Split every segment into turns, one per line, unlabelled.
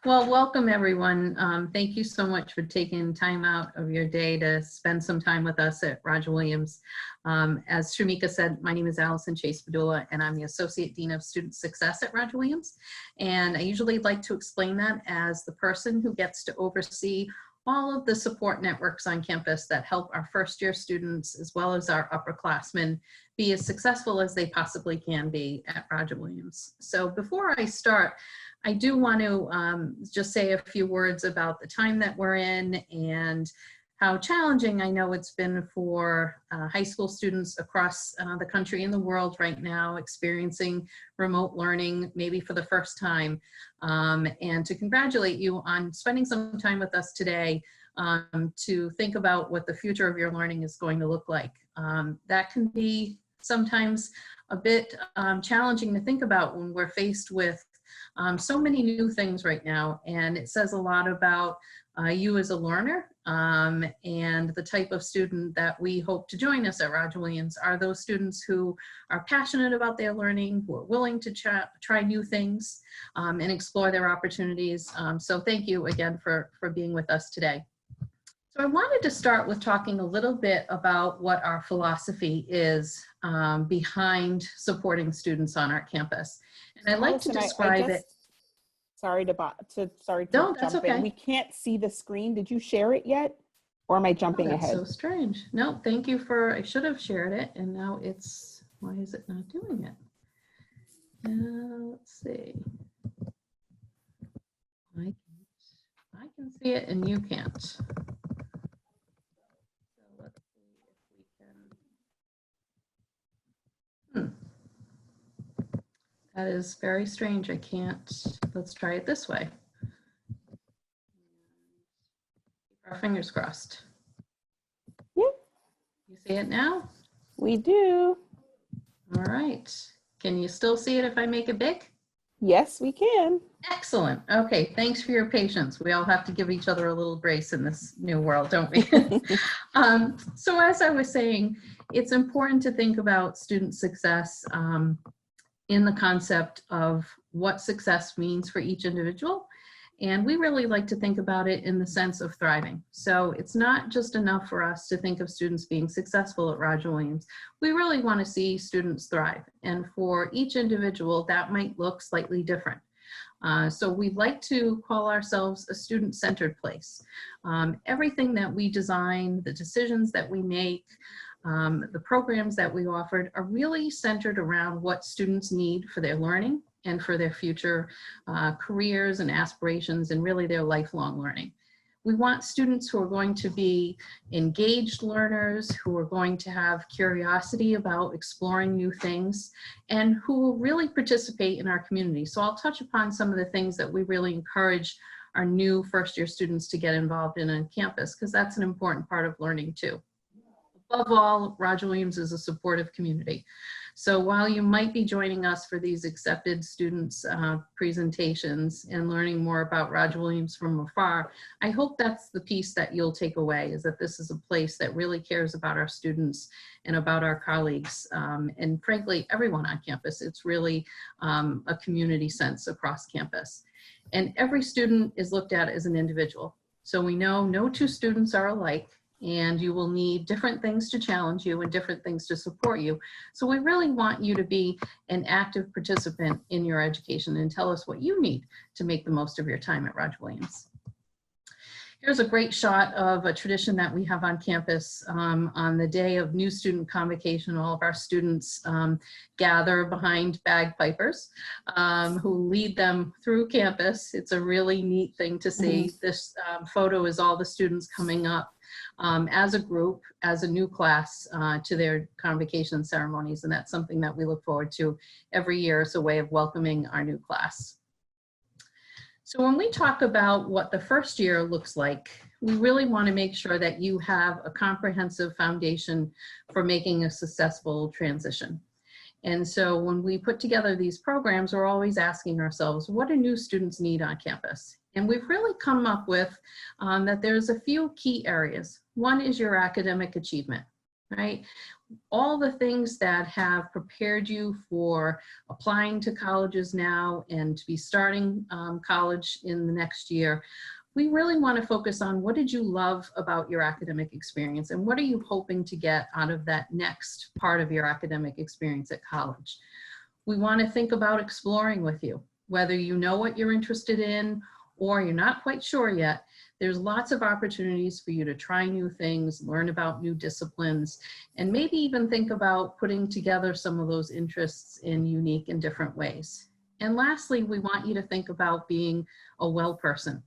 Well, welcome everyone. Thank you so much for taking time out of your day to spend some time with us at Roger Williams. As Shamika said, my name is Allison Chase-Padula, and I'm the Associate Dean of Student Success at Roger Williams. And I usually like to explain that as the person who gets to oversee all of the support networks on campus that help our first year students as well as our upperclassmen be as successful as they possibly can be at Roger Williams. So before I start, I do want to just say a few words about the time that we're in and how challenging I know it's been for high school students across the country and the world right now experiencing remote learning, maybe for the first time, and to congratulate you on spending some time with us today to think about what the future of your learning is going to look like. That can be sometimes a bit challenging to think about when we're faced with so many new things right now, and it says a lot about you as a learner and the type of student that we hope to join us at Roger Williams are those students who are passionate about their learning, who are willing to try new things and explore their opportunities. So thank you again for being with us today. So I wanted to start with talking a little bit about what our philosophy is behind supporting students on our campus. And I'd like to describe it.
Sorry to
No, that's
jump
okay.
in. We can't see the screen. Did you share it yet? Or am I jumping
That's
ahead?
so strange. No, thank you for, I should have shared it and now it's, why is it not doing it? Let's see. I can see it and you can't. So let's see if we can. That is very strange. I can't. Let's try it this way. Keep our fingers crossed.
Yeah.
You see it now?
We do.
All right. Can you still see it if I make it big?
Yes, we can.
Excellent. Okay, thanks for your patience. We all have to give each other a little grace in this new world, don't we? So as I was saying, it's important to think about student success in the concept of what success means for each individual. And we really like to think about it in the sense of thriving. So it's not just enough for us to think of students being successful at Roger Williams. We really want to see students thrive. And for each individual, that might look slightly different. So we like to call ourselves a student-centered place. Everything that we design, the decisions that we make, the programs that we offered are really centered around what students need for their learning and for their future careers and aspirations and really their lifelong learning. We want students who are going to be engaged learners, who are going to have curiosity about exploring new things, and who will really participate in our community. So I'll touch upon some of the things that we really encourage our new first-year students to get involved in on campus, because that's an important part of learning too. Above all, Roger Williams is a supportive community. So while you might be joining us for these accepted students presentations and learning more about Roger Williams from afar, I hope that's the piece that you'll take away, is that this is a place that really cares about our students and about our colleagues and frankly, everyone on campus. It's really a community sense across campus. And every student is looked at as an individual. So we know no two students are alike, and you will need different things to challenge you and different things to support you. So we really want you to be an active participant in your education and tell us what you need to make the most of your time at Roger Williams. Here's a great shot of a tradition that we have on campus. On the day of new student convocation, all of our students gather behind bagpipers who lead them through campus. It's a really neat thing to see. This photo is all the students coming up as a group, as a new class to their convocation ceremonies. And that's something that we look forward to every year as a way of welcoming our new class. So when we talk about what the first year looks like, we really want to make sure that you have a comprehensive foundation for making a successful transition. And so when we put together these programs, we're always asking ourselves, what do new students need on campus? And we've really come up with that there's a few key areas. One is your academic achievement, right? all the things that have prepared you for applying to colleges now and to be starting college in the next year. We really want to focus on what did you love about your academic experience and what are you hoping to get out of that next part of your academic experience at college. We want to think about exploring with you, whether you know what you're interested in or you're not quite sure yet. There's lots of opportunities for you to try new things, learn about new disciplines, and maybe even think about putting together some of those interests in unique and different ways. And lastly, we want you to think about being a well person.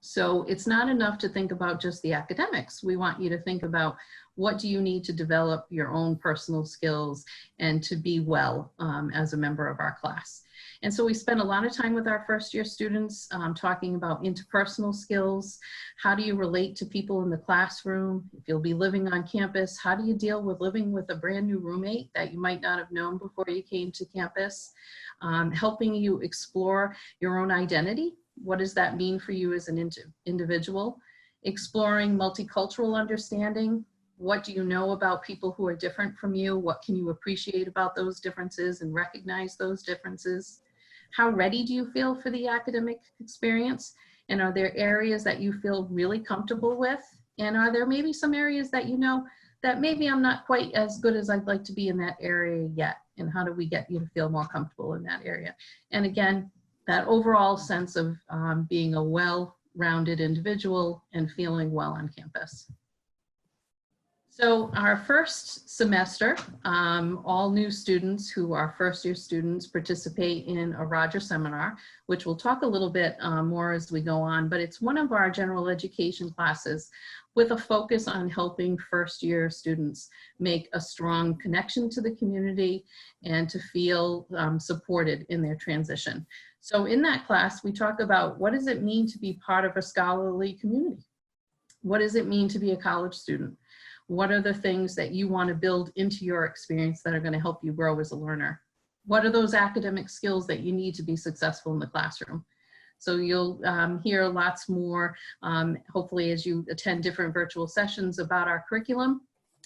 So it's not enough to think about just the academics. We want you to think about what do you need to develop your own personal skills and to be well as a member of our class. And so we spend a lot of time with our first year students talking about interpersonal skills. How do you relate to people in the classroom? If you'll be living on campus, how do you deal with living with a brand new roommate that you might not have known before you came to campus? Helping you explore your own identity. What does that mean for you as an individual? Exploring multicultural understanding. What do you know about people who are different from you? What can you appreciate about those differences and recognize those differences? How ready do you feel for the academic experience? And are there areas that you feel really comfortable with? And are there maybe some areas that you know that maybe I'm not quite as good as I'd like to be in that area yet? And how do we get you to feel more comfortable in that area? And again, that overall sense of being a well-rounded individual and feeling well on campus. So our first semester, all new students who are first year students participate in a Roger seminar, which we'll talk a little bit more as we go on, but it's one of our general education classes with a focus on helping first year students make a strong connection to the community and to feel supported in their transition. So in that class, we talk about what does it mean to be part of a scholarly community? What does it mean to be a college student? What are the things that you want to build into your experience that are going to help you grow as a learner? What are those academic skills that you need to be successful in the classroom? So you'll hear lots more, hopefully as you attend different virtual sessions about our curriculum.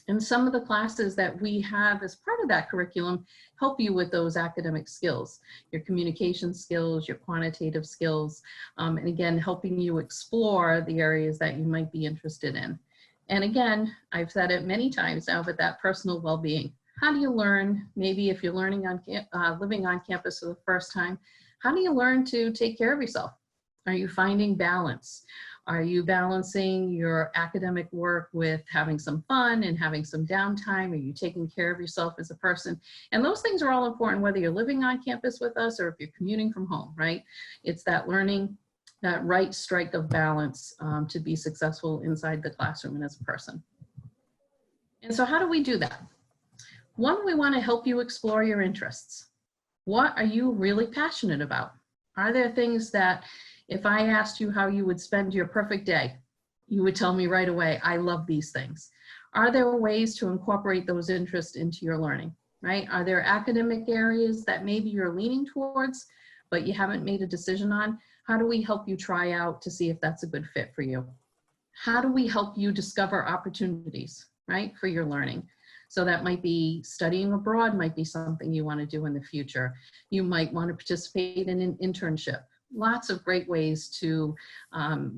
And some of the classes that we have as part of that curriculum help you with those academic skills, your communication skills, your quantitative skills, and again, helping you explore the areas that you might be interested in. And again, I've said it many times now, but that personal well-being. How do you learn, maybe if you're learning on living on campus for the first time, how do you learn to take care of yourself? Are you finding balance? Are you balancing your academic work with having some fun and having some downtime? Are you taking care of yourself as a person? And those things are all important, whether you're living on campus with us or if you're commuting from home, right? It's that learning that right strike of balance to be successful inside the classroom and as a person. And so how do we do that? One, we want to help you explore your interests. What are you really passionate about? Are there things that if I asked you how you would spend your perfect day, you would tell me right away, I love these things. Are there ways to incorporate those interests into your learning, right? Are there academic areas that maybe you're leaning towards, but you haven't made a decision on? How do we help you try out to see if that's a good fit for you? How do we help you discover opportunities, right, for your learning? So that might be studying abroad, might be something you want to do in the future. You might want to participate in an internship. Lots of great ways to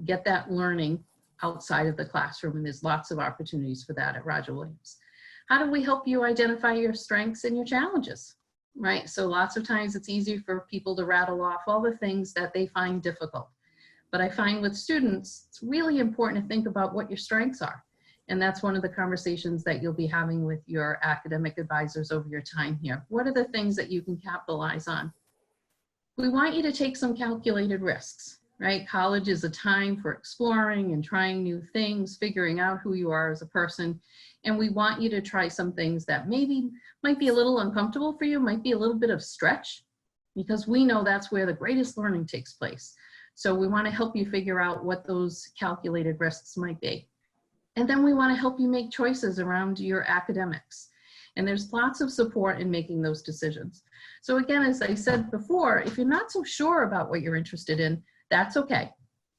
get that learning outside of the classroom, and there's lots of opportunities for that at Roger Williams. How do we help you identify your strengths and your challenges, right? So lots of times it's easy for people to rattle off all the things that they find difficult. But I find with students, it's really important to think about what your strengths are. And that's one of the conversations that you'll be having with your academic advisors over your time here. What are the things that you can capitalize on? We want you to take some calculated risks, right? College is a time for exploring and trying new things, figuring out who you are as a person. And we want you to try some things that maybe might be a little uncomfortable for you, might be a little bit of stretch, because we know that's where the greatest learning takes place. So we want to help you figure out what those calculated risks might be. And then we want to help you make choices around your academics. And there's lots of support in making those decisions. So again, as I said before, if you're not so sure about what you're interested in, that's okay.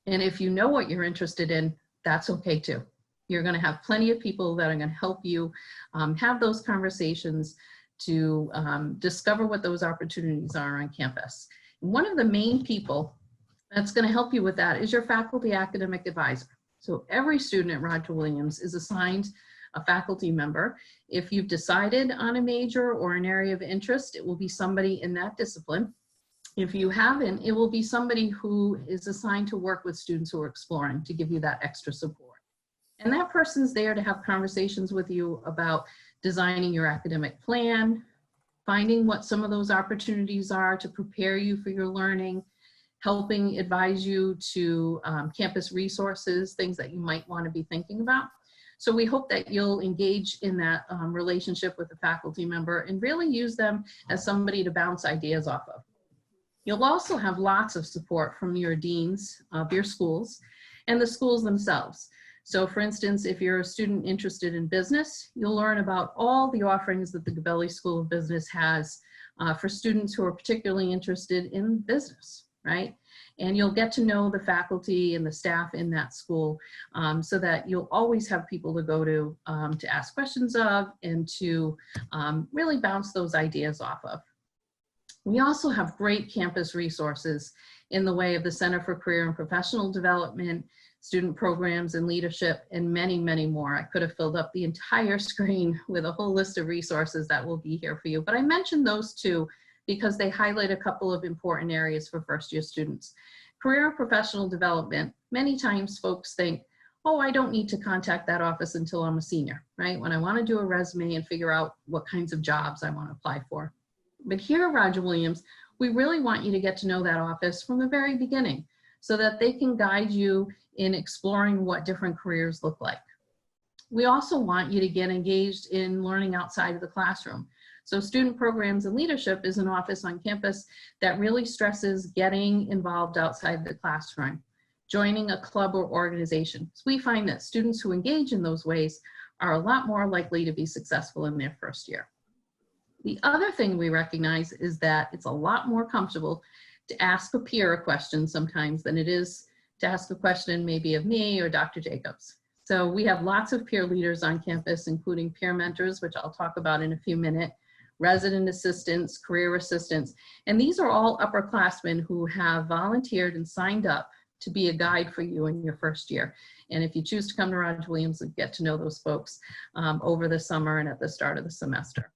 And if you know what you're interested in, that's okay too. You're going to have plenty of people that are going to help you have those conversations to discover what those opportunities are on campus. One of the main people that's going to help you with that is your faculty academic advisor. So every student at Roger Williams is assigned a faculty member. If you've decided on a major or an area of interest, it will be somebody in that discipline. If you haven't, it will be somebody who is assigned to work with students who are exploring, to give you that extra support. And that person's there to have conversations with you about designing your academic plan, finding what some of those opportunities are to prepare you for your learning, helping advise you to campus resources, things that you might want to be thinking about. So we hope that you'll engage in that relationship with the faculty member and really use them as somebody to bounce ideas off of. You'll also have lots of support from your deans of your schools and the schools themselves. So for instance, if you're a student interested in business, you'll learn about all the offerings that the Gabelli School of Business has for students who are particularly interested in business, right? And you'll get to know the faculty and the staff in that school so that you'll always have people to go to ask questions of and to really bounce those ideas off of. We also have great campus resources in the way of the Center for Career and Professional Development, student programs and leadership, and many, many more. I could have filled up the entire screen with a whole list of resources that will be here for you. But I mentioned those two because they highlight a couple of important areas for first-year students. Career and professional development, many times folks think, oh, I don't need to contact that office until I'm a senior, right? When I want to do a resume and figure out what kinds of jobs I want to apply for. But here at Roger Williams, we really want you to get to know that office from the very beginning so that they can guide you in exploring what different careers look like. We also want you to get engaged in learning outside of the classroom. So student programs and leadership is an office on campus that really stresses getting involved outside the classroom, joining a club or organization. So we find that students who engage in those ways are a lot more likely to be successful in their first year. The other thing we recognize is that it's a lot more comfortable to ask a peer a question sometimes than it is to ask a question maybe of me or Dr. Jacobs. So we have lots of peer leaders on campus, including peer mentors, which I'll talk about in a few minutes, resident assistants, career assistants, and these are all upperclassmen who have volunteered and signed up to be a guide for you in your first year. And if you choose to come to Roger Williams and get to know those folks over the summer and at the start of the semester.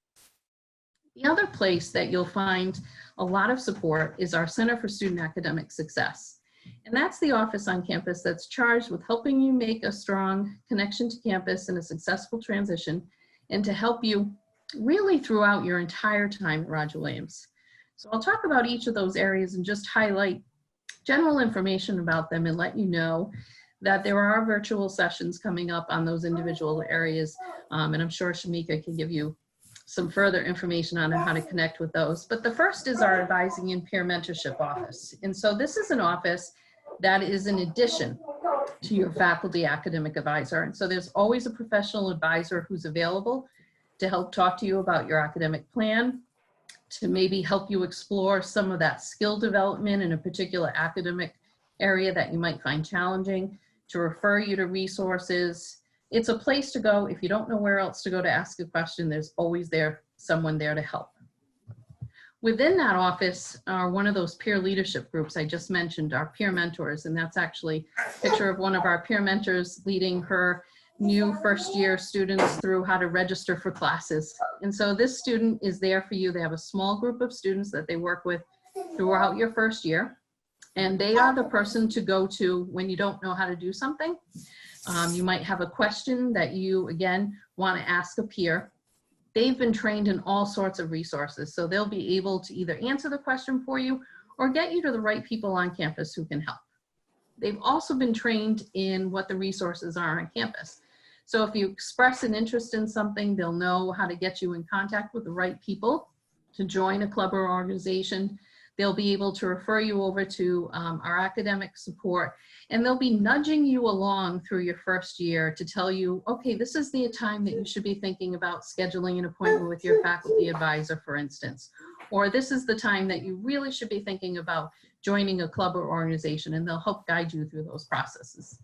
The other place that you'll find a lot of support is our Center for Student Academic Success. And that's the office on campus that's charged with helping you make a strong connection to campus and a successful transition, and to help you really throughout your entire time at Roger Williams. So I'll talk about each of those areas and just highlight general information about them and let you know that there are virtual sessions coming up on those individual areas. And I'm sure Shamika can give you some further information on how to connect with those. But the first is our advising and peer mentorship office. And so this is an office that is in addition to your faculty academic advisor. And so there's always a professional advisor who's available to help talk to you about your academic plan, to maybe help you explore some of that skill development in a particular academic area that you might find challenging, to refer you to resources. It's a place to go. If you don't know where else to go to ask a question, there's always someone there to help. Within that office are one of those peer leadership groups I just mentioned, our peer mentors, and that's actually a picture of one of our peer mentors leading her new first year students through how to register for classes. And so this student is there for you. They have a small group of students that they work with throughout your first year, and they are the person to go to when you don't know how to do something. You might have a question that you, again, want to ask a peer. They've been trained in all sorts of resources, so they'll be able to either answer the question for you or get you to the right people on campus who can help. They've also been trained in what the resources are on campus. So if you express an interest in something, they'll know how to get you in contact with the right people to join a club or organization. They'll be able to refer you over to our academic support, and they'll be nudging you along through your first year to tell you, okay, this is the time that you should be thinking about scheduling an appointment with your faculty advisor, for instance, or this is the time that you really should be thinking about joining a club or organization, and they'll help guide you through those processes.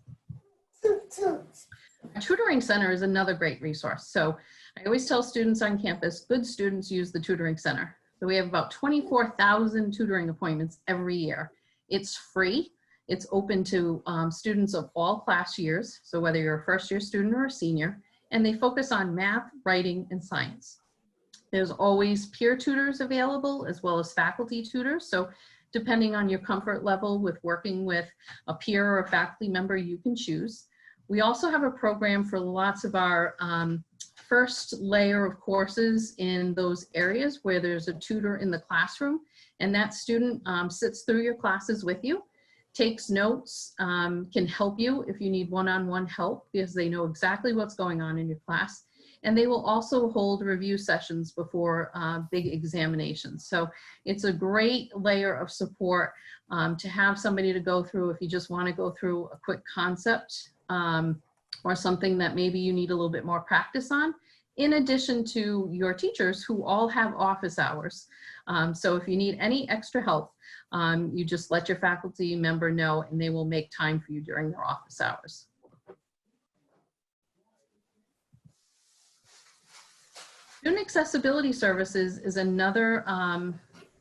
Tutoring Center is another great resource. So I always tell students on campus, good students use the Tutoring Center. So we have about 24,000 tutoring appointments every year. It's free. It's open to students of all class years. So whether you're a first year student or a senior, and they focus on math, writing, and science. There's always peer tutors available as well as faculty tutors. So depending on your comfort level with working with a peer or a faculty member, you can choose. We also have a program for lots of our first layer of courses in those areas where there's a tutor in the classroom, and that student sits through your classes with you, takes notes, can help you if you need one-on-one help because they know exactly what's going on in your class. And they will also hold review sessions before big examinations. So it's a great layer of support to have somebody to go through if you just want to go through a quick concept or something that maybe you need a little bit more practice on, in addition to your teachers who all have office hours. So if you need any extra help, you just let your faculty member know and they will make time for you during their office hours. Student Accessibility Services is another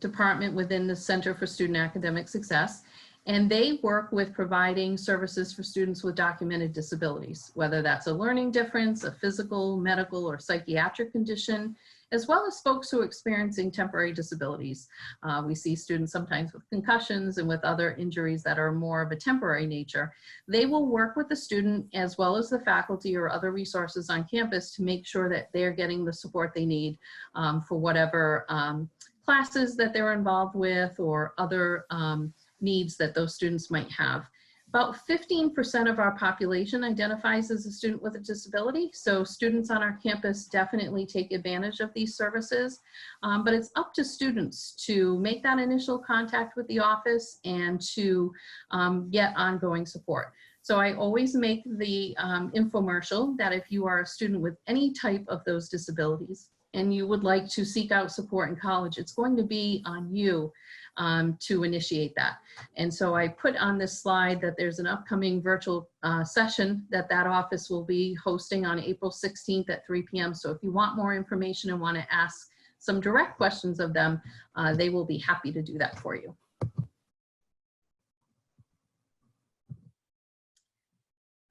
department within the Center for Student Academic Success, and they work with providing services for students with documented disabilities, whether that's a learning difference, a physical, medical, or psychiatric condition, as well as folks who are experiencing temporary disabilities. We see students sometimes with concussions and with other injuries that are more of a temporary nature. They will work with the student as well as the faculty or other resources on campus to make sure that they're getting the support they need for whatever classes that they're involved with or other needs that those students might have. About 15% of our population identifies as a student with a disability. So students on our campus definitely take advantage of these services, but it's up to students to make that initial contact with the office and to get ongoing support. So I always make the infomercial that if you are a student with any type of those disabilities and you would like to seek out support in college, it's going to be on you to initiate that. And so I put on this slide that there's an upcoming virtual session that office will be hosting on April 16th at 3 p.m. So if you want more information and want to ask some direct questions of them, they will be happy to do that for you.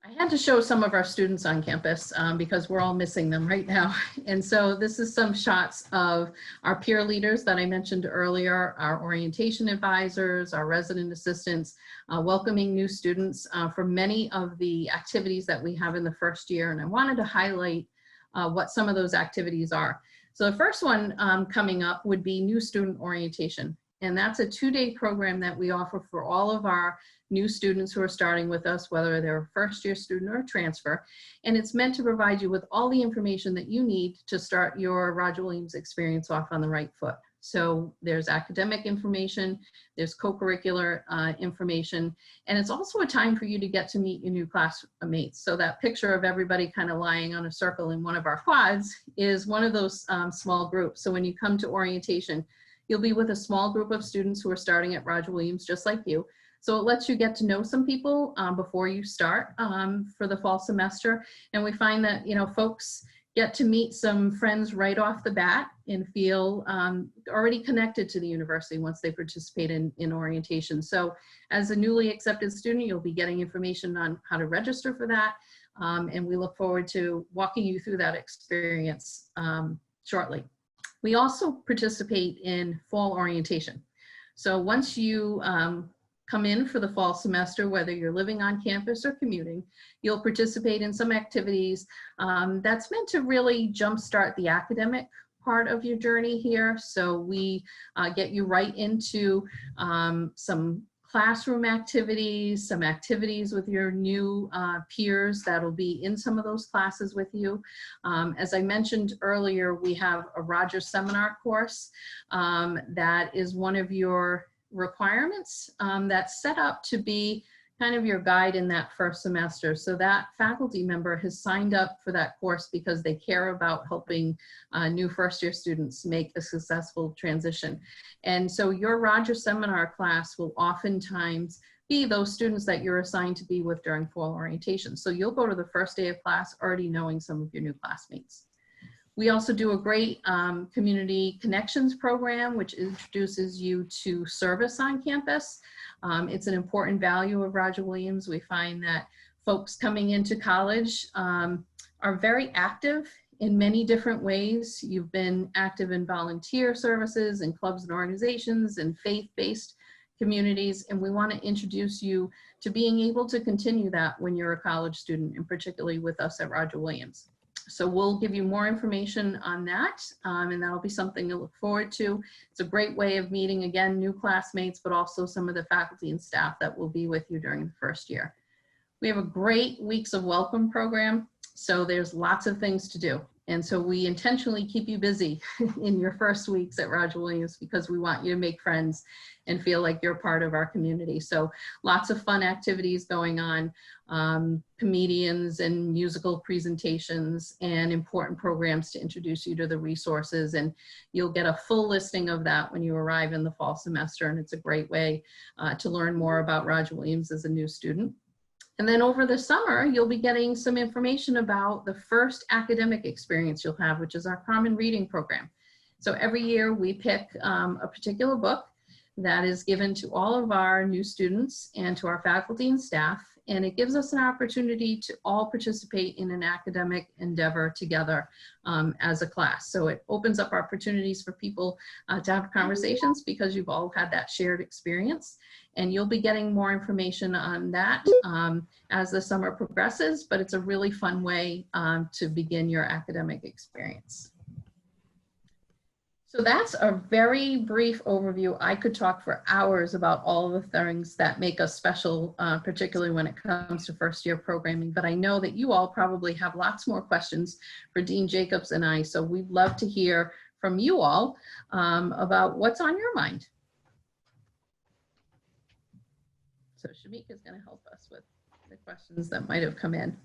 I had to show some of our students on campus because we're all missing them right now. And so this is some shots of our peer leaders that I mentioned earlier, our orientation advisors, our resident assistants, welcoming new students for many of the activities that we have in the first year. And I wanted to highlight what some of those activities are. So the first one coming up would be new student orientation. And that's a 2-day program that we offer for all of our new students who are starting with us, whether they're a first-year student or a transfer. And it's meant to provide you with all the information that you need to start your Roger Williams experience off on the right foot. So there's academic information, there's co-curricular information, and it's also a time for you to get to meet your new classmates. So that picture of everybody kind of lying on a circle in one of our quads is one of those small groups. So when you come to orientation, you'll be with a small group of students who are starting at Roger Williams just like you. So it lets you get to know some people before you start for the fall semester. And we find that, you know, folks get to meet some friends right off the bat and feel already connected to the university once they participate in orientation. So as a newly accepted student, you'll be getting information on how to register for that. And we look forward to walking you through that experience shortly. We also participate in fall orientation. So once you come in for the fall semester, whether you're living on campus or commuting, you'll participate in some activities that's meant to really jumpstart the academic part of your journey here. So we get you right into some classroom activities, some activities with your new peers that'll be in some of those classes with you. As I mentioned earlier, we have a Roger seminar course that is one of your requirements that's set up to be kind of your guide in that first semester. So that faculty member has signed up for that course because they care about helping new first-year students make a successful transition. And so your Rogers Seminar class will oftentimes be those students that you're assigned to be with during fall orientation. So you'll go to the first day of class already knowing some of your new classmates. We also do a great community connections program, which introduces you to service on campus. It's an important value of Roger Williams. We find that folks coming into college are very active in many different ways. You've been active in volunteer services and clubs and organizations and faith-based communities, and we want to introduce you to being able to continue that when you're a college student, and particularly with us at Roger Williams. So we'll give you more information on that, and that'll be something to look forward to. It's a great way of meeting, again, new classmates, but also some of the faculty and staff that will be with you during the first year. We have a great Weeks of Welcome program, so there's lots of things to do. And so we intentionally keep you busy in your first weeks at Roger Williams because we want you to make friends and feel like you're part of our community. So lots of fun activities going on, comedians and musical presentations and important programs to introduce you to the resources. And you'll get a full listing of that when you arrive in the fall semester. And it's a great way to learn more about Roger Williams as a new student. And then over the summer, you'll be getting some information about the first academic experience you'll have, which is our Common Reading program. So every year we pick a particular book that is given to all of our new students and to our faculty and staff. And it gives us an opportunity to all participate in an academic endeavor together as a class. So it opens up opportunities for people to have conversations because you've all had that shared experience. And you'll be getting more information on that as the summer progresses, but it's a really fun way to begin your academic experience. So that's a very brief overview. I could talk for hours about all of the things that make us special, particularly when it comes to first year programming, but I know that you all probably have lots more questions for Dean Jacobs and I, so we'd love to hear from you all about what's on your mind. So Shamik is going to help us with the questions that might have come in.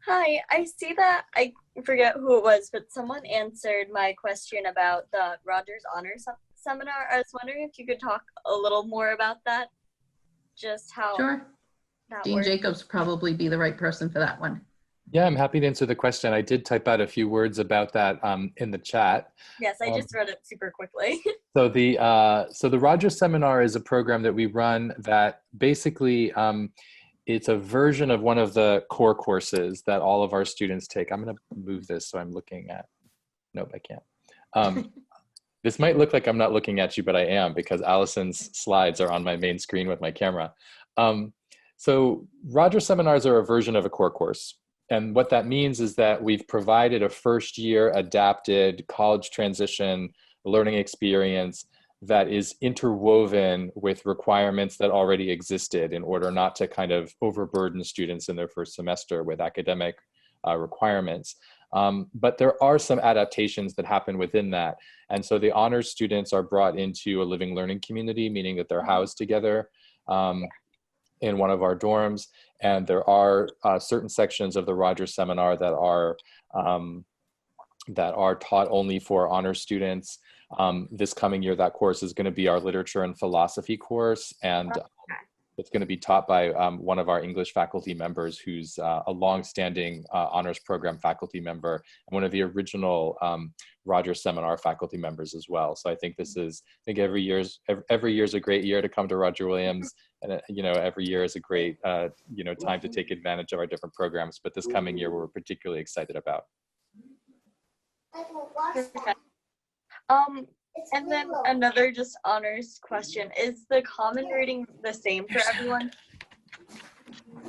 Hi, I see that, I forget who it was, but someone answered my question about the Rogers Honors Seminar. I was wondering if you could talk a little more about that, just how
Sure.
that
Dean
works.
Jacobs probably be the right person for that one.
Yeah, I'm happy to answer the question. I did type out a few words about that in the chat.
Yes, I just read it super quickly.
So the Rogers Seminar is a program that we run that basically it's a version of one of the core courses that all of our students take. I'm going to move this so I'm looking at. Nope, I can't. This might look like I'm not looking at you, but I am because Allison's slides are on my main screen with my camera. So Rogers Seminars are a version of a core course. And what that means is that we've provided a first year adapted college transition learning experience that is interwoven with requirements that already existed in order not to kind of overburden students in their first semester with academic requirements. But there are some adaptations that happen within that. And so the honors students are brought into a living learning community, meaning that they're housed together in one of our dorms. And there are certain sections of the Rogers Seminar that are taught only for honors students. This coming year, that course is going to be our literature and philosophy course, and it's going to be taught by one of our English faculty members who's a long-standing honors program faculty member and one of the original Rogers Seminar faculty members as well. So I think this is, I think every year is a great year to come to Roger Williams, and you know, every year is a great you know, time to take advantage of our different programs. But this coming year, we're particularly excited about.
And then another just honors question. Is the common reading the same for everyone?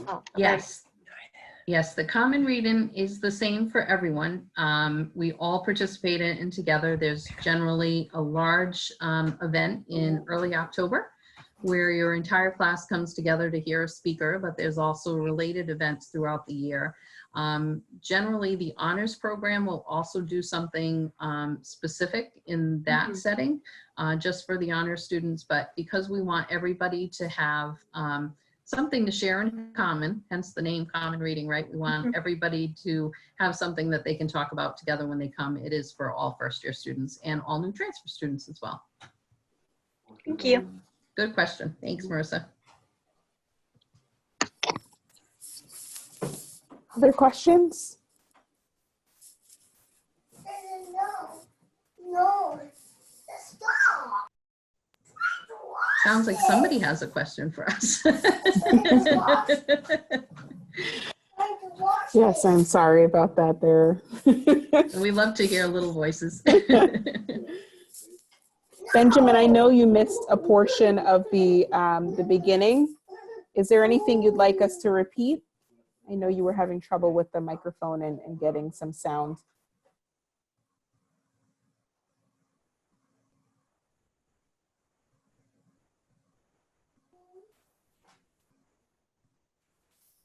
Oh,
Yes. Yes, the common reading is the same for everyone. We all participate in it together. There's generally a large event in early October where your entire class comes together to hear a speaker, but there's also related events throughout the year. Generally, the honors program will also do something specific in that setting, just for the honors students. But because we want everybody to have something to share in common, hence the name Common Reading, right? We want everybody to have something that they can talk about together when they come. It is for all first-year students and all new transfer students as well.
Thank you.
Good question. Thanks, Marissa.
Other questions?
Sounds like somebody has a question for us.
Yes, I'm sorry about that there.
We love to hear little voices.
Benjamin, I know you missed a portion of the beginning. Is there anything you'd like us to repeat? I know you were having trouble with the microphone and getting some sound.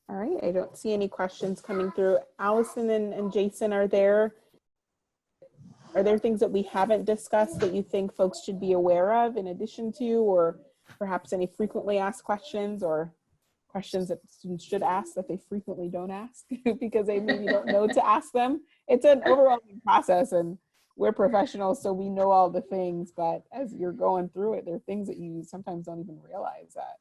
All right, I don't see any questions coming through. Allison and Jason, are there things that we haven't discussed that you think folks should be aware of in addition to, or perhaps any frequently asked questions or questions that students should ask that they frequently don't ask because they maybe don't know to ask them? It's an overwhelming process, and we're professionals, so we know all the things, but as you're going through it, there are things that you sometimes don't even realize that,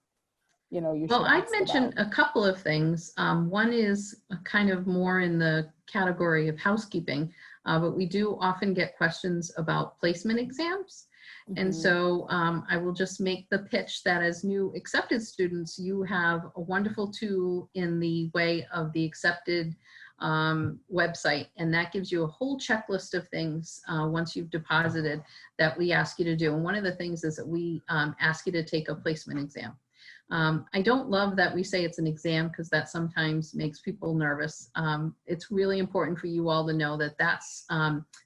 you know, you should
Well, I'd
ask
mention
about.
a couple of things. One is kind of more in the category of housekeeping, but we do often get questions about placement exams. And so I will just make the pitch that as new accepted students, you have a wonderful tool in the way of the accepted website. And that gives you a whole checklist of things once you've deposited that we ask you to do. And one of the things is that we ask you to take a placement exam. I don't love that we say it's an exam because that sometimes makes people nervous. It's really important for you all to know that that's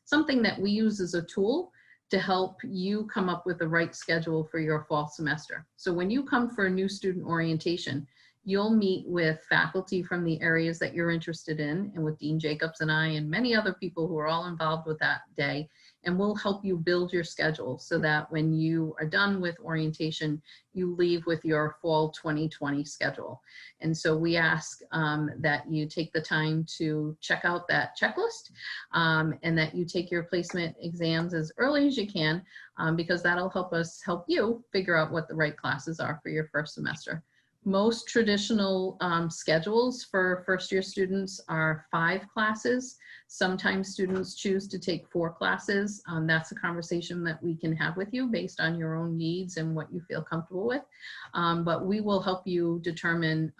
something that we use as a tool to help you come up with the right schedule for your fall semester. So when you come for a new student orientation, you'll meet with faculty from the areas that you're interested in, and with Dean Jacobs and I and many other people who are all involved with that day. And we'll help you build your schedule so that when you are done with orientation, you leave with your fall 2020 schedule. And so we ask that you take the time to check out that checklist and that you take your placement exams as early as you can because that'll help us help you figure out what the right classes are for your first semester. Most traditional schedules for first-year students are 5 classes. Sometimes students choose to take 4 classes. That's a conversation that we can have with you based on your own needs and what you feel comfortable with. But we will help you determine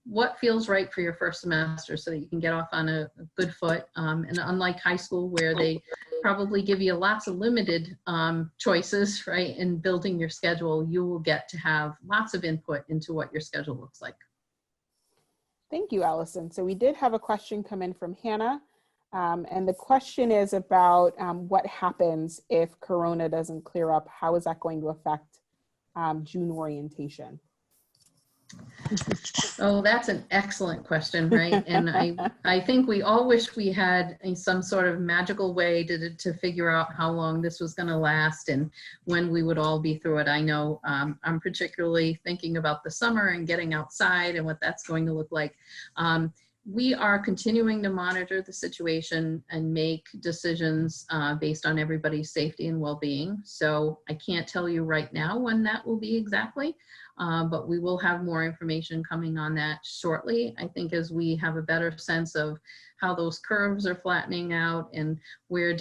what feels right for your first semester so that you can get off on a good foot. And unlike high school where they probably give you lots of limited choices, right, in building your schedule, you will get to have lots of input into what your schedule looks like.
Thank you, Allison. So we did have a question come in from Hannah. And the question is about what happens if Corona doesn't clear up. How is that going to affect June orientation?
Oh, that's an excellent question, right? And I think we all wish we had some sort of magical way to figure out how long this was going to last and when we would all be through it. I know I'm particularly thinking about the summer and getting outside and what that's going to look like. We are continuing to monitor the situation and make decisions based on everybody's safety and well-being. So I can't tell you right now when that will be exactly, but we will have more information coming on that shortly. I think as we have a better sense of how those curves are flattening out and where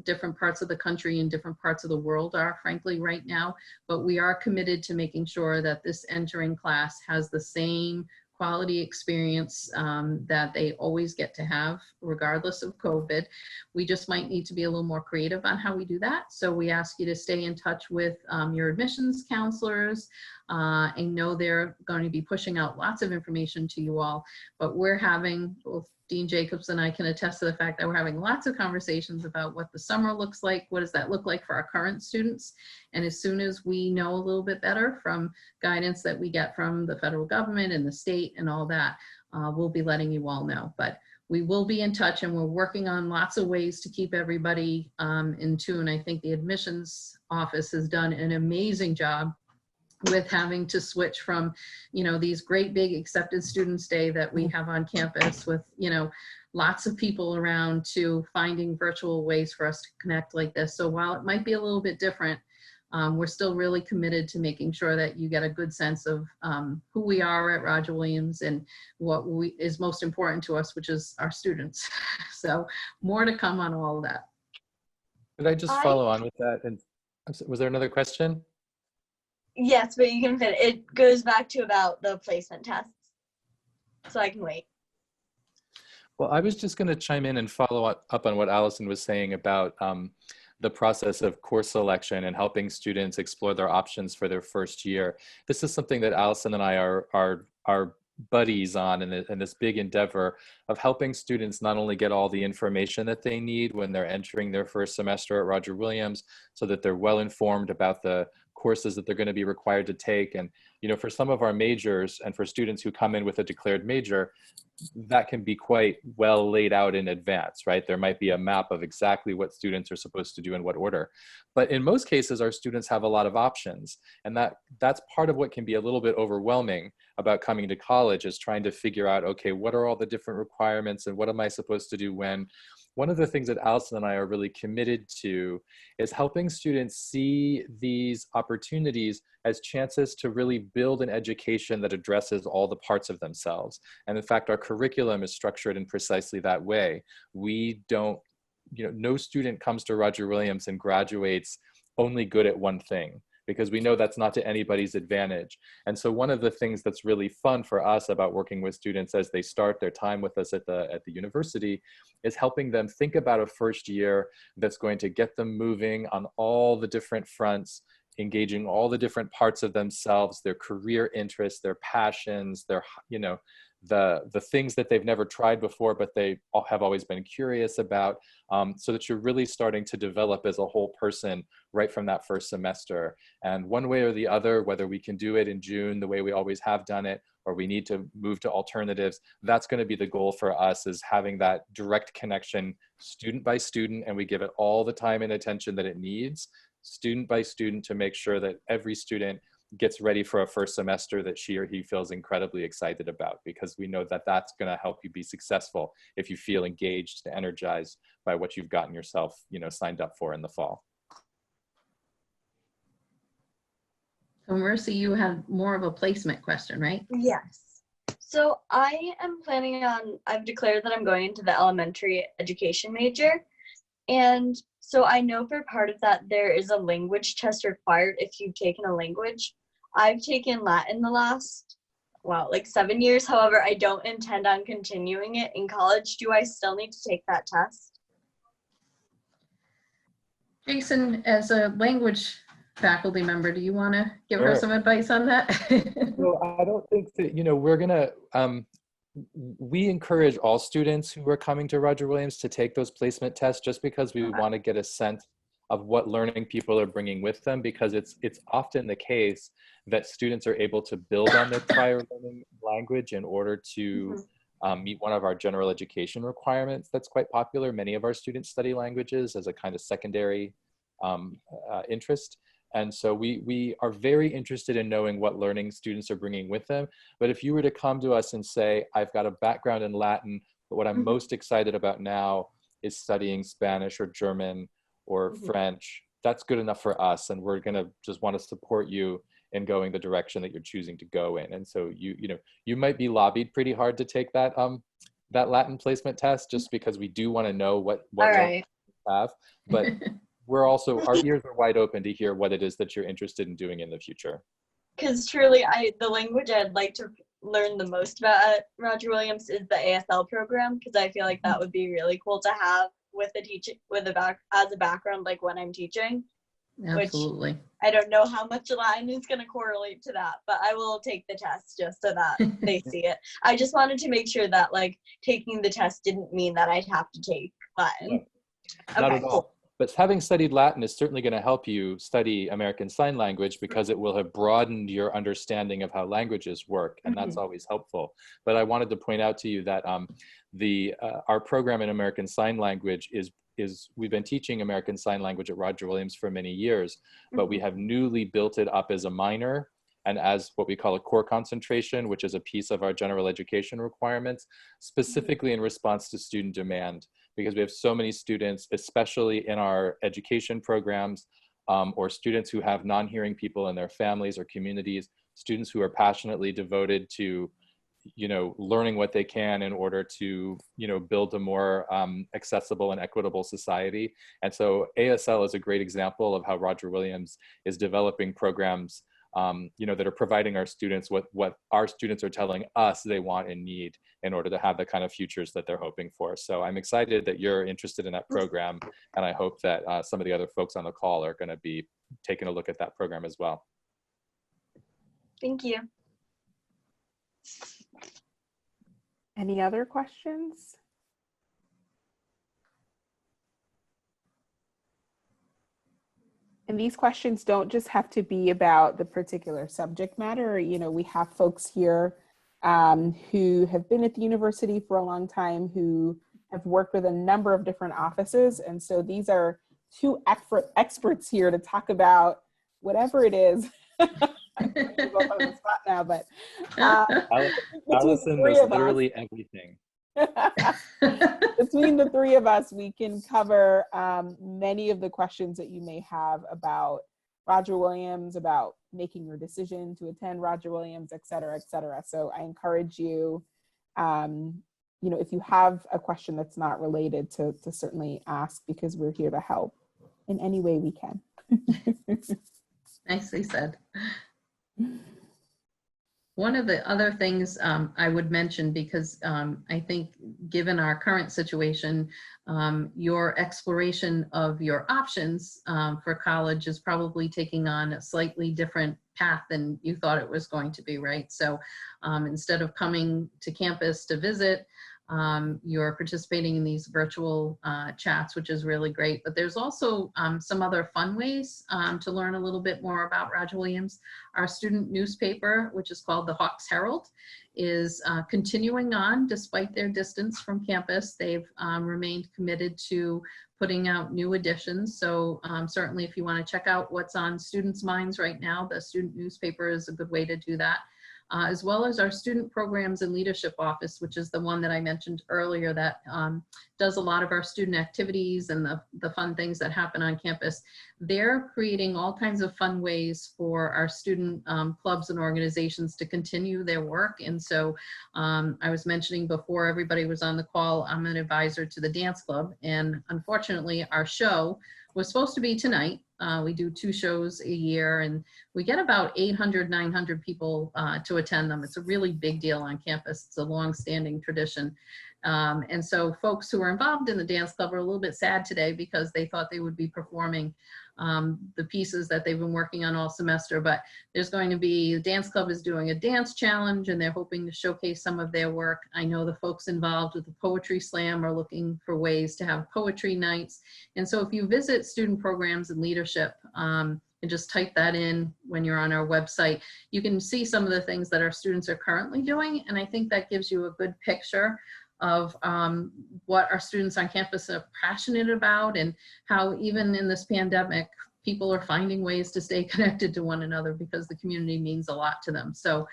different parts of the country and different parts of the world are, frankly, right now. But we are committed to making sure that this entering class has the same quality experience that they always get to have regardless of COVID. We just might need to be a little more creative on how we do that. So we ask you to stay in touch with your admissions counselors. I know they're going to be pushing out lots of information to you all, but we're having, both Dean Jacobs and I can attest to the fact that we're having lots of conversations about what the summer looks like, what does that look like for our current students, and as soon as we know a little bit better from guidance that we get from the federal government and the state and all that, we'll be letting you all know. But we will be in touch, and we're working on lots of ways to keep everybody in tune. I think the admissions office has done an amazing job with having to switch from, these great big accepted students day that we have on campus with, lots of people around, to finding virtual ways for us to connect like this. So while it might be a little bit different, we're still really committed to making sure that you get a good sense of who we are at Roger Williams and what is most important to us, which is our students. So more to come on all of that.
Could I just follow on with that? And was there another question?
Yes, but you can fit. It goes back to about the placement tests, so I can wait.
Well, I was just going to chime in and follow up on what Allison was saying about the process of course selection and helping students explore their options for their first year. This is something that Allison and I are buddies on in this big endeavor of helping students not only get all the information that they need when they're entering their first semester at Roger Williams, so that they're well informed about the courses that they're going to be required to take. And, for some of our majors and for students who come in with a declared major, that can be quite well laid out in advance, right? There might be a map of exactly what students are supposed to do in what order. But in most cases, our students have a lot of options. And that's part of what can be a little bit overwhelming about coming to college, is trying to figure out, okay, what are all the different requirements and what am I supposed to do when? One of the things that Allison and I are really committed to is helping students see these opportunities as chances to really build an education that addresses all the parts of themselves. And in fact, our curriculum is structured in precisely that way. We don't, no student comes to Roger Williams and graduates only good at one thing, because we know that's not to anybody's advantage. And so one of the things that's really fun for us about working with students as they start their time with us at the university is helping them think about a first year that's going to get them moving on all the different fronts, engaging all the different parts of themselves, their career interests, their passions, their, the things that they've never tried before, but they have always been curious about, so that you're really starting to develop as a whole person right from that first semester. And one way or the other, whether we can do it in June the way we always have done it, or we need to move to alternatives, that's going to be the goal for us, is having that direct connection student by student, and we give it all the time and attention that it needs, student by student, to make sure that every student gets ready for a first semester that she or he feels incredibly excited about, because we know that that's going to help you be successful if you feel engaged and energized by what you've gotten yourself, signed up for in the fall.
So Mercy, you had more of a placement question, right?
Yes. So I am planning on, I've declared that I'm going into the elementary education major. And so I know for part of that, there is a language test required if you've taken a language. I've taken Latin the last, 7 years. However, I don't intend on continuing it in college. Do I still need to take that test?
Jason, as a language faculty member, do you want to give her some advice on that?
Well, I don't think that, we're going to, we encourage all students who are coming to Roger Williams to take those placement tests, just because we want to get a sense of what learning people are bringing with them, because it's often the case that students are able to build on their prior learning language in order to meet one of our general education requirements that's quite popular. Many of our students study languages as a kind of secondary interest. And so we are very interested in knowing what learning students are bringing with them. But if you were to come to us and say, I've got a background in Latin, but what I'm most excited about now is studying Spanish or German or French, that's good enough for us. And we're going to just want to support you in going the direction that you're choosing to go in. And so you might be lobbied pretty hard to take that that Latin placement test, just because we do want to know what you have. But we're also, our ears are wide open to hear what it is that you're interested in doing in the future.
Because truly, the language I'd like to learn the most about at Roger Williams is the ASL program, because I feel like that would be really cool to have with as a background, like when I'm teaching.
Absolutely.
Which I don't know how much Latin is going to correlate to that, but I will take the test just so that they see it. I just wanted to make sure that taking the test didn't mean that I'd have to take Latin.
No, not at all. But having studied Latin is certainly going to help you study American Sign Language because it will have broadened your understanding of how languages work, and that's always helpful. But I wanted to point out to you that our program in American Sign Language is we've been teaching American Sign Language at Roger Williams for many years, but we have newly built it up as a minor and as what we call a core concentration, which is a piece of our general education requirements, specifically in response to student demand, because we have so many students, especially in our education programs, or students who have non-hearing people in their families or communities, students who are passionately devoted to learning what they can in order to, build a more accessible and equitable society. And so ASL is a great example of how Roger Williams is developing programs, that are providing our students what our students are telling us they want and need in order to have the kind of futures that they're hoping for. So I'm excited that you're interested in that program, and I hope that some of the other folks on the call are going to be taking a look at that program as well.
Thank you.
Any other questions? And these questions don't just have to be about the particular subject matter. We have folks here who have been at the university for a long time, who have worked with a number of different offices. And so these are two experts here to talk about whatever it is. I'm on the spot now, but
Allison knows literally everything.
Between the three of us, we can cover many of the questions that you may have about Roger Williams, about making your decision to attend Roger Williams, et cetera, et cetera. So I encourage you, if you have a question that's not related, to certainly ask, because we're here to help in any way we can.
Nicely said. One of the other things I would mention, because I think given our current situation, your exploration of your options for college is probably taking on a slightly different path than you thought it was going to be, right? So instead of coming to campus to visit, you're participating in these virtual chats, which is really great. But there's also some other fun ways to learn a little bit more about Roger Williams. Our student newspaper, which is called the Hawks Herald, is continuing on despite their distance from campus. They've remained committed to putting out new editions. So certainly if you want to check out what's on students' minds right now, the student newspaper is a good way to do that. As well as our Student Programs and Leadership Office, which is the one that I mentioned earlier that does a lot of our student activities and the fun things that happen on campus. They're creating all kinds of fun ways for our student clubs and organizations to continue their work. And so I was mentioning before everybody was on the call, I'm an advisor to the dance club. And unfortunately, our show was supposed to be tonight. We do 2 shows a year, and we get about 800, 900 people to attend them. It's a really big deal on campus. It's a long-standing tradition. And so folks who are involved in the dance club are a little bit sad today because they thought they would be performing the pieces that they've been working on all semester. But there's going to be, the dance club is doing a dance challenge, and they're hoping to showcase some of their work. I know the folks involved with the Poetry Slam are looking for ways to have poetry nights. And so if you visit Student Programs and Leadership, and just type that in when you're on our website, you can see some of the things that our students are currently doing. And I think that gives you a good picture of what our students on campus are passionate about, and how even in this pandemic, people are finding ways to stay connected to one another because the community means a lot to them. So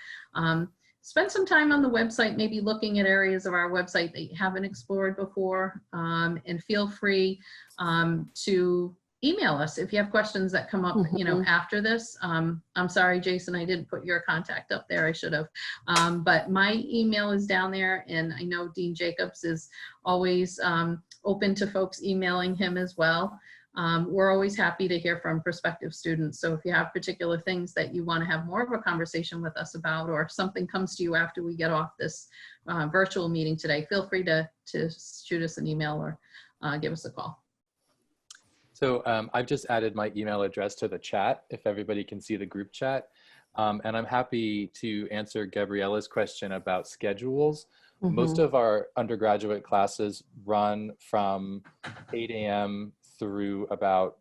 spend some time on the website, maybe looking at areas of our website that you haven't explored before, and feel free to email us if you have questions that come up, after this. I'm sorry, Jason, I didn't put your contact up there. I should have. But my email is down there, and I know Dean Jacobs is always open to folks emailing him as well. We're always happy to hear from prospective students. So if you have particular things that you want to have more of a conversation with us about, or if something comes to you after we get off this virtual meeting today, feel free to shoot us an email or give us a call.
So I've just added my email address to the chat if everybody can see the group chat. And I'm happy to answer Gabriella's question about schedules. Most of our undergraduate classes run from 8 a.m. through about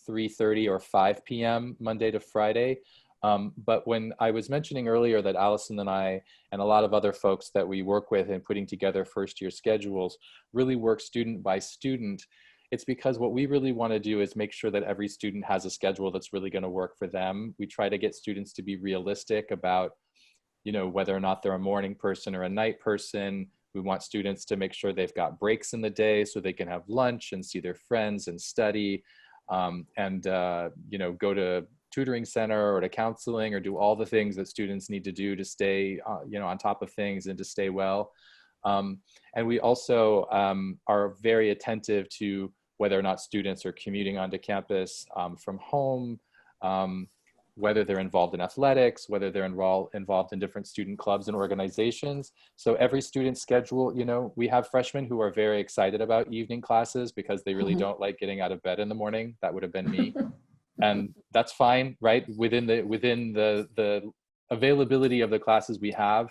3:30 or 5 p.m. Monday to Friday. But when I was mentioning earlier that Allison and I and a lot of other folks that we work with in putting together first year schedules really work student by student, it's because what we really want to do is make sure that every student has a schedule that's really going to work for them. We try to get students to be realistic about, you know, whether or not they're a morning person or a night person. We want students to make sure they've got breaks in the day so they can have lunch and see their friends and study, you know, go to Tutoring Center or to counseling or do all the things that students need to do to stay, you know, on top of things and to stay well. And we also are very attentive to whether or not students are commuting onto campus from home, whether they're involved in athletics, whether they're involved in different student clubs and organizations. So every student's schedule, you know, we have freshmen who are very excited about evening classes because they really don't like getting out of bed in the morning. That would have been me. And that's fine, right? Within the availability of the classes we have,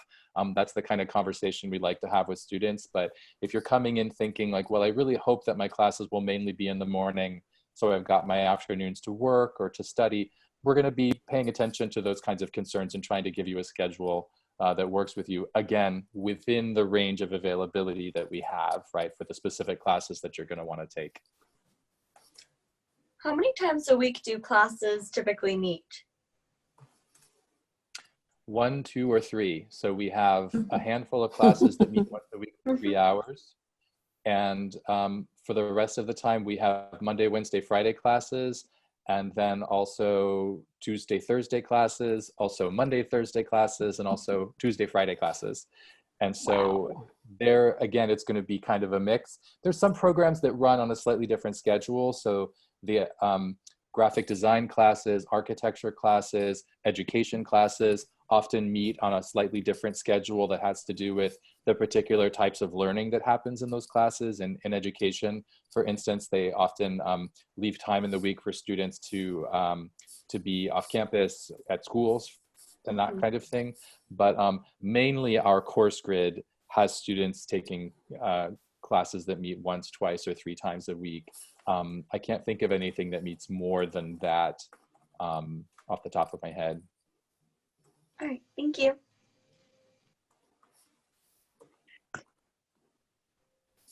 that's the kind of conversation we like to have with students. But if you're coming in thinking like, well, I really hope that my classes will mainly be in the morning, so I've got my afternoons to work or to study, we're going to be paying attention to those kinds of concerns and trying to give you a schedule that works with you, again, within the range of availability that we have, right, for the specific classes that you're going to want to take.
How many times a week do classes typically meet?
1, 2, or 3. So we have a handful of classes that meet once a week for 3 hours. And for the rest of the time, we have Monday, Wednesday, Friday classes, and then also Tuesday, Thursday classes, also Monday, Thursday classes, and also Tuesday, Friday classes. And so there, again, it's going to be kind of a mix. There's some programs that run on a slightly different schedule. So the graphic design classes, architecture classes, education classes often meet on a slightly different schedule that has to do with the particular types of learning that happens in those classes. And in education, for instance, they often leave time in the week for students to be off campus at schools and that kind of thing. But mainly our course grid has students taking classes that meet once, twice, or 3 times a week. I can't think of anything that meets more than that off the top of my head.
All right, thank you.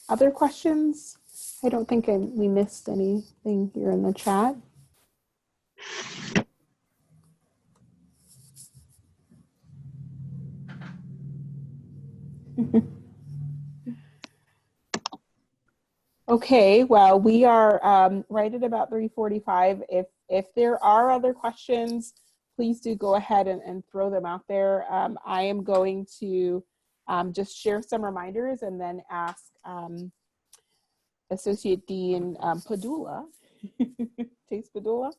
Other questions? I don't think we missed anything here in the chat. Okay, well, we are right at about 3:45. If there are other questions, please do go ahead and throw them out there. I am going to just share some reminders and then ask Associate Dean Padula, Chase Padula,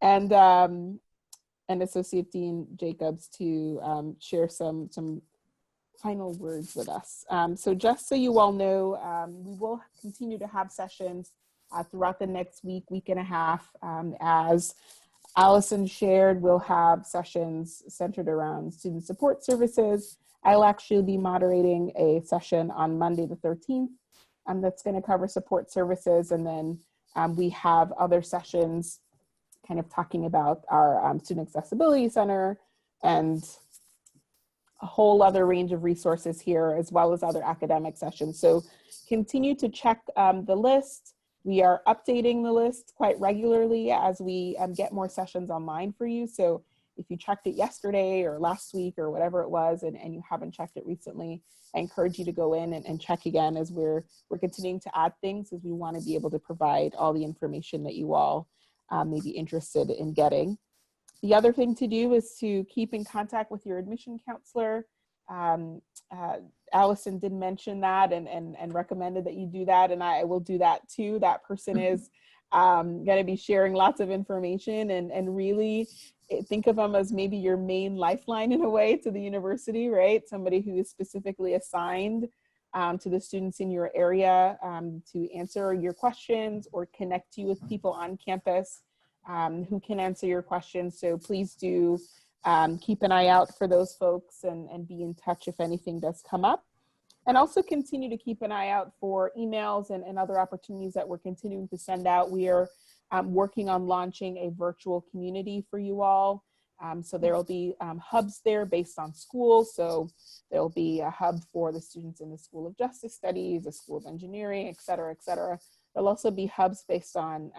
and Associate Dean Jacobs to share some final words with us. So just so you all know, we will continue to have sessions throughout the next week and a half. As Allison shared, we'll have sessions centered around student support services. I'll actually be moderating a session on Monday the 13th that's going to cover support services. And then we have other sessions kind of talking about our Student Accessibility Center and a whole other range of resources here, as well as other academic sessions. So continue to check the list. We are updating the list quite regularly as we get more sessions online for you. So if you checked it yesterday or last week or whatever it was, and you haven't checked it recently, I encourage you to go in and check again, as we're continuing to add things, as we want to be able to provide all the information that you all may be interested in getting. The other thing to do is to keep in contact with your admission counselor. Allison did mention that and recommended that you do that, and I will do that too. That person is going to be sharing lots of information, and really think of them as maybe your main lifeline in a way to the university, right? Somebody who is specifically assigned to the students in your area to answer your questions or connect you with people on campus who can answer your questions. So please do keep an eye out for those folks and be in touch if anything does come up. And also continue to keep an eye out for emails and other opportunities that we're continuing to send out. We are working on launching a virtual community for you all. So there will be hubs there based on schools. So there'll be a hub for the students in the School of Justice Studies, the School of Engineering, et cetera, et cetera. There'll also be hubs based on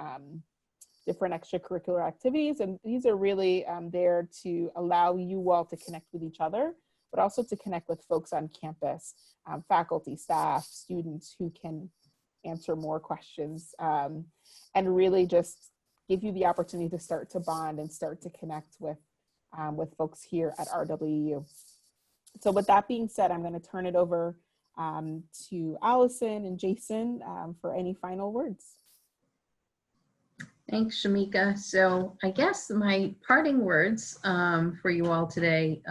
different extracurricular activities. And these are really there to allow you all to connect with each other, but also to connect with folks on campus, faculty, staff, students who can answer more questions, and really just give you the opportunity to start to bond and start to connect with folks here at RWU. So with that being said, I'm going to turn it over to Allison and Jason for any final words.
Thanks, Shamika. So I guess my parting words for you all today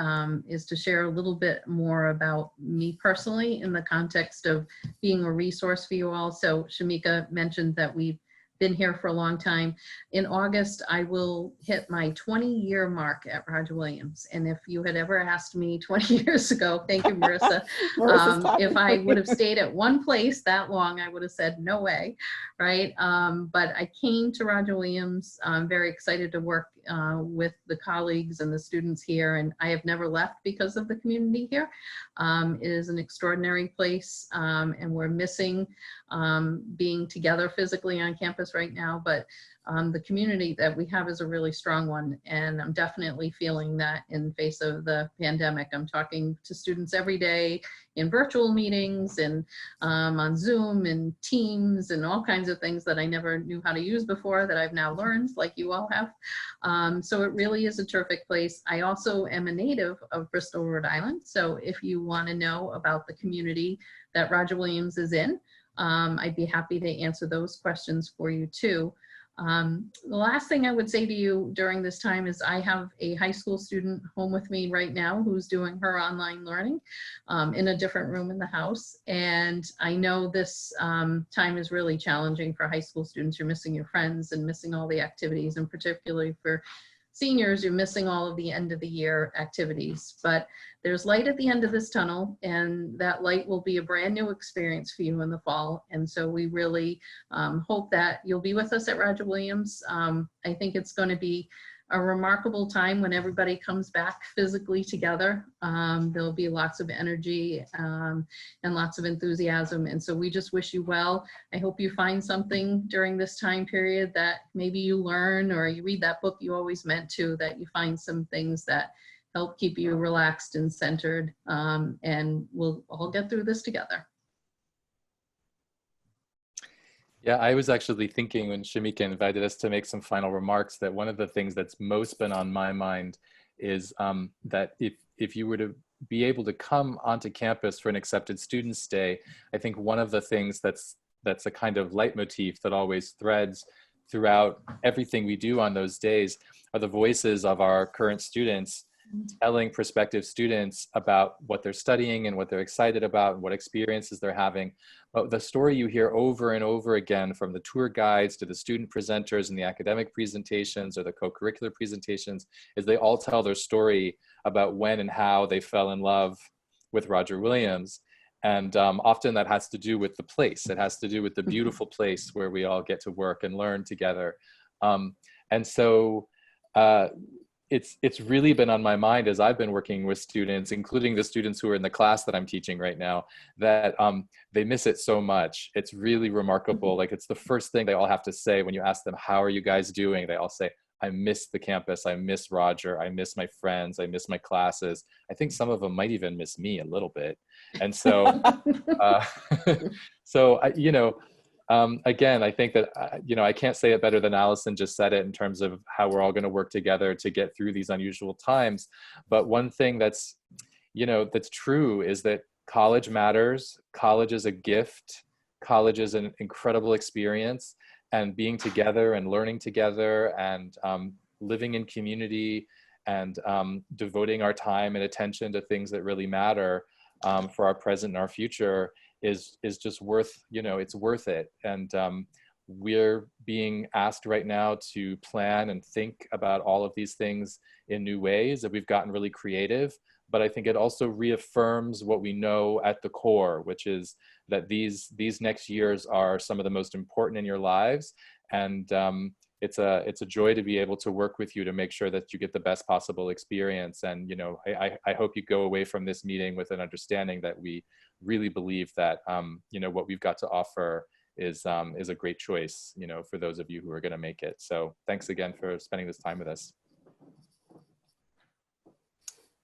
is to share a little bit more about me personally in the context of being a resource for you all. So Shamika mentioned that we've been here for a long time. In August, I will hit my 20-year mark at Roger Williams. And if you had ever asked me 20 years ago, thank you, Marissa, if I would have stayed at one place that long, I would have said, no way, right? But I came to Roger Williams. I'm very excited to work with the colleagues and the students here, and I have never left because of the community here. It is an extraordinary place, and we're missing being together physically on campus right now, but the community that we have is a really strong one, and I'm definitely feeling that in face of the pandemic. I'm talking to students every day in virtual meetings and on Zoom and Teams and all kinds of things that I never knew how to use before that I've now learned, like you all have. So it really is a terrific place. I also am a native of Bristol, Rhode Island, so if you want to know about the community that Roger Williams is in, I'd be happy to answer those questions for you too. The last thing I would say to you during this time is I have a high school student home with me right now who's doing her online learning in a different room in the house. And I know this time is really challenging for high school students. You're missing your friends and missing all the activities, and particularly for seniors, you're missing all of the end of the year activities. But there's light at the end of this tunnel, and that light will be a brand new experience for you in the fall. And so we really hope that you'll be with us at Roger Williams. I think it's going to be a remarkable time when everybody comes back physically together. There'll be lots of energy and lots of enthusiasm. And so we just wish you well. I hope you find something during this time period that maybe you learn, or you read that book you always meant to, that you find some things that help keep you relaxed and centered. And we'll all get through this together.
Yeah, I was actually thinking when Shamika invited us to make some final remarks that one of the things that's most been on my mind is that if you were to be able to come onto campus for an accepted students day, I think one of the things that's a kind of leitmotif that always threads throughout everything we do on those days are the voices of our current students telling prospective students about what they're studying and what they're excited about and what experiences they're having. But the story you hear over and over again from the tour guides to the student presenters and the academic presentations or the co-curricular presentations is they all tell their story about when and how they fell in love with Roger Williams. And often that has to do with the place. It has to do with the beautiful place where we all get to work and learn together. And so it's really been on my mind as I've been working with students, including the students who are in the class that I'm teaching right now, that they miss it so much. It's really remarkable. Like, it's the first thing they all have to say when you ask them, how are you guys doing? They all say, I miss the campus. I miss Roger. I miss my friends. I miss my classes. I think some of them might even miss me a little bit. And so, again, I think that, I can't say it better than Allison just said it in terms of how we're all going to work together to get through these unusual times. But one thing that's true is that college matters. College is a gift. College is an incredible experience, and being together and learning together and living in community and devoting our time and attention to things that really matter for our present and our future is just worth, it's worth it. And we're being asked right now to plan and think about all of these things in new ways, that we've gotten really creative, but I think it also reaffirms what we know at the core, which is that these next years are some of the most important in your lives. And it's a joy to be able to work with you to make sure that you get the best possible experience. And, you know, I hope you go away from this meeting with an understanding that we really believe that, you know, what we've got to offer is a great choice, you know, for those of you who are going to make it. So thanks again for spending this time with us.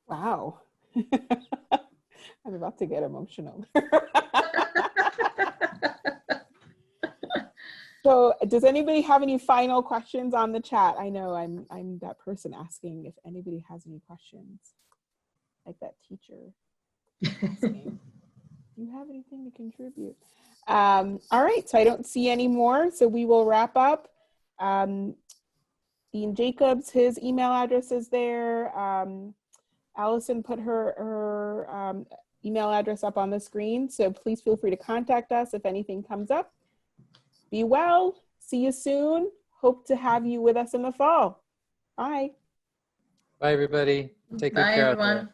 Wow. I'm about to get emotional. So does anybody have any final questions on the chat? I know I'm that person asking if anybody has any questions, like that teacher asking, do you have anything to contribute? All right, so I don't see any more, so we will wrap up. Dean Jacobs, his email address is there. Allison put her email address up on the screen, so please feel free to contact us if anything comes up. Be well. See you soon. Hope to have you with us in the fall. Bye.
Bye, everybody. Take good
Bye,
care out there.
everyone.